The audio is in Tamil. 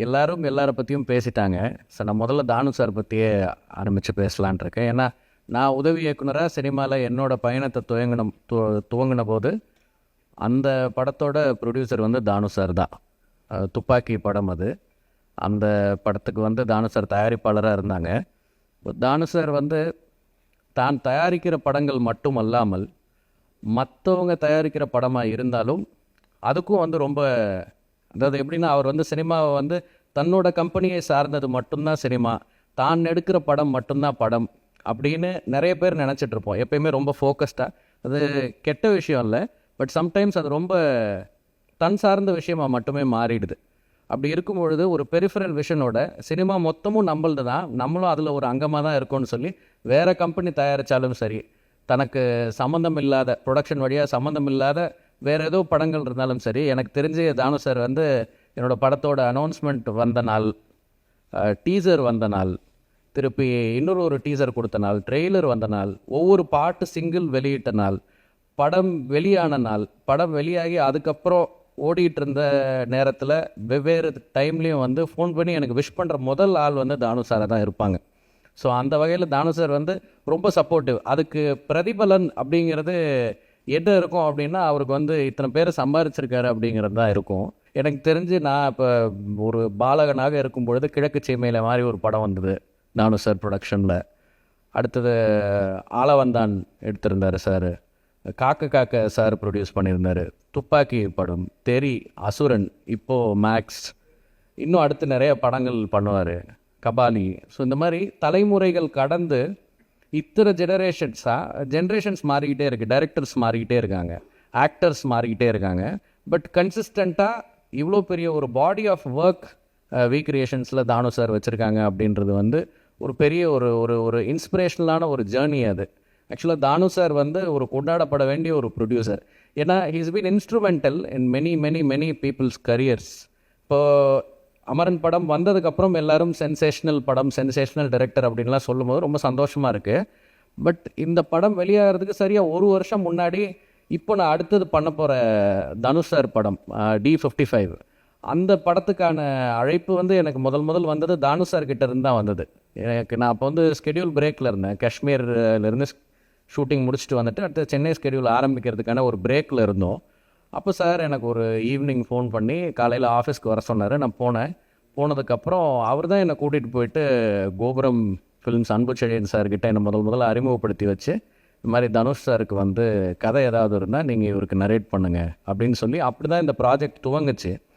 எல்லாரும் எல்லாரை பற்றியும் பேசிட்டாங்க. ஸோ நான் முதல்ல தானு சார் பற்றியே ஆரம்பித்து பேசலான் இருக்கேன். ஏன்னா நான் உதவி இயக்குனராக சினிமாவில் என்னோட பயணத்தை துவங்கின போது அந்த படத்தோட ப்ரொடியூசர் வந்து தானு சார் தான். துப்பாக்கி படம் அது. அந்த படத்துக்கு வந்து தானு சார் தயாரிப்பாளராக இருந்தாங்க. தானு சார் வந்து தான் தயாரிக்கிற படங்கள் மட்டும் அல்லாமல் மற்றவங்க தயாரிக்கிற படமாக இருந்தாலும் அதுக்கும் வந்து ரொம்ப, அதாவது எப்படின்னா, அவர் வந்து சினிமாவை வந்து தன்னோட கம்பெனியை சார்ந்தது மட்டும்தான் சினிமா, தான் எடுக்கிற படம் மட்டும்தான் படம் அப்படின்னு நிறைய பேர் நினச்சிட்ருப்போம். எப்பயுமே ரொம்ப ஃபோக்கஸ்டாக. அது கெட்ட விஷயம் இல்லை, பட் சம்டைம்ஸ் அது ரொம்ப தன் சார்ந்த விஷயமாக மட்டுமே மாறிடுது. அப்படி இருக்கும் பொழுது ஒரு பெரிஃபரல் விஷனோட சினிமா மொத்தமும் நம்மளது தான், நம்மளும் அதில் ஒரு அங்கமாக தான் இருக்கோன்னு சொல்லி வேறு கம்பெனி தயாரித்தாலும் சரி, தனக்கு சம்மந்தம் இல்லாத ப்ரொடக்ஷன் வழியாக சம்மந்தம் இல்லாத வேறு ஏதோ படங்கள் இருந்தாலும் சரி, எனக்கு தெரிஞ்சு தானு சார் வந்து என்னோடய படத்தோட அனௌன்ஸ்மெண்ட் வந்த நாள், டீசர் வந்த நாள், திருப்பி இன்னொரு டீசர் கொடுத்த நாள், ட்ரெய்லர் வந்த நாள், ஒவ்வொரு பாட்டு சிங்கிள் வெளியிட்ட நாள், படம் வெளியான நாள், படம் வெளியாகி அதுக்கப்புறம் ஓடிட்டு இருந்த நேரத்தில் வெவ்வேறு டைம்லேயும் வந்து ஃபோன் பண்ணி எனக்கு விஷ் பண்ணுற முதல் ஆள் வந்து தானு சாரை தான் இருப்பாங்க. ஸோ அந்த வகையில் தானு சார் வந்து ரொம்ப சப்போர்ட்டிவ். அதுக்கு பிரதிபலன் அப்படிங்கிறது என்ன இருக்கும் அப்படின்னா, அவருக்கு வந்து இத்தனை பேரை சம்பாதிச்சிருக்காரு அப்படிங்கிறது தான் இருக்கும். எனக்கு தெரிஞ்சு நான் இப்போ ஒரு பாலகனாக இருக்கும் பொழுது கிழக்கு சீமையில் மாதிரி ஒரு படம் வந்தது தானு சார் ப்ரொடக்ஷனில். அடுத்தது ஆலவந்தான் எடுத்திருந்தார் சார். காக்க காக்க சார் ப்ரொடியூஸ் பண்ணியிருந்தார். துப்பாக்கி படம், தெரி, அசுரன், இப்போது மேக்ஸ், இன்னும் அடுத்து நிறைய படங்கள் பண்ணுவார், கபாலி. ஸோ இந்த மாதிரி தலைமுறைகள் கடந்து இத்தனை ஜென்ரேஷன்ஸ் மாறிக்கிட்டே இருக்குது, டைரக்டர்ஸ் மாறிக்கிட்டே இருக்காங்க, ஆக்டர்ஸ் மாறிக்கிட்டே இருக்காங்க. பட் கன்சிஸ்டண்ட்டாக இவ்வளோ பெரிய ஒரு body of work we கிரியேஷன்ஸில் Thanu sir வச்சுருக்காங்க அப்படின்றது வந்து ஒரு பெரிய ஒரு ஒரு ஒரு இன்ஸ்பிரேஷனலான ஒரு ஜேர்னி அது. ஆக்சுவலாக தானு சார் வந்து ஒரு கொண்டாடப்பட வேண்டிய ஒரு ப்ரொடியூசர். ஏன்னா he's been instrumental in many many many peoples careers. இப்போது அமரன் படம் வந்ததுக்கப்புறம் எல்லாரும் சென்சேஷனல் படம், சென்சேஷனல் டைரக்டர் அப்படின்லாம் சொல்லும்போது ரொம்ப சந்தோஷமாக இருக்குது. பட் இந்த படம் வெளியாகிறதுக்கு சரியாக ஒரு வருஷம் முன்னாடி இப்போ நான் அடுத்தது பண்ண போகிற தனுஷ் சார் படம் D55, அந்த படத்துக்கான அழைப்பு வந்து எனக்கு முதல் வந்தது தானு சார் கிட்ட இருந்து தான் வந்தது. நான் அப்போ வந்து ஸ்கெடியூல் பிரேக்கில் இருந்தேன். காஷ்மீர்லேருந்து ஷூட்டிங் முடிச்சுட்டு வந்துட்டு அடுத்து சென்னை ஸ்கெடியூல் ஆரம்பிக்கிறதுக்கான ஒரு பிரேக்கில் இருந்தோம். அப்போ சார் எனக்கு ஒரு ஈவினிங் ஃபோன் பண்ணி காலையில் ஆஃபீஸ்க்கு வர சொன்னார். நான் போனதுக்கப்புறம் அவர் தான் என்னை கூட்டிகிட்டு போயிட்டு கோபுரம் ஃபிலிம்ஸ் அன்பு செழியன் சார்கிட்ட என்னை முதல்ல அறிமுகப்படுத்தி வச்சு, இந்த மாதிரி தனுஷ் சாருக்கு வந்து கதை ஏதாவது இருந்தால் நீங்கள் இவருக்கு நரேட் பண்ணுங்கள் அப்படின்னு சொல்லி, அப்படி தான் இந்த ப்ராஜெக்ட் துவங்குச்சு.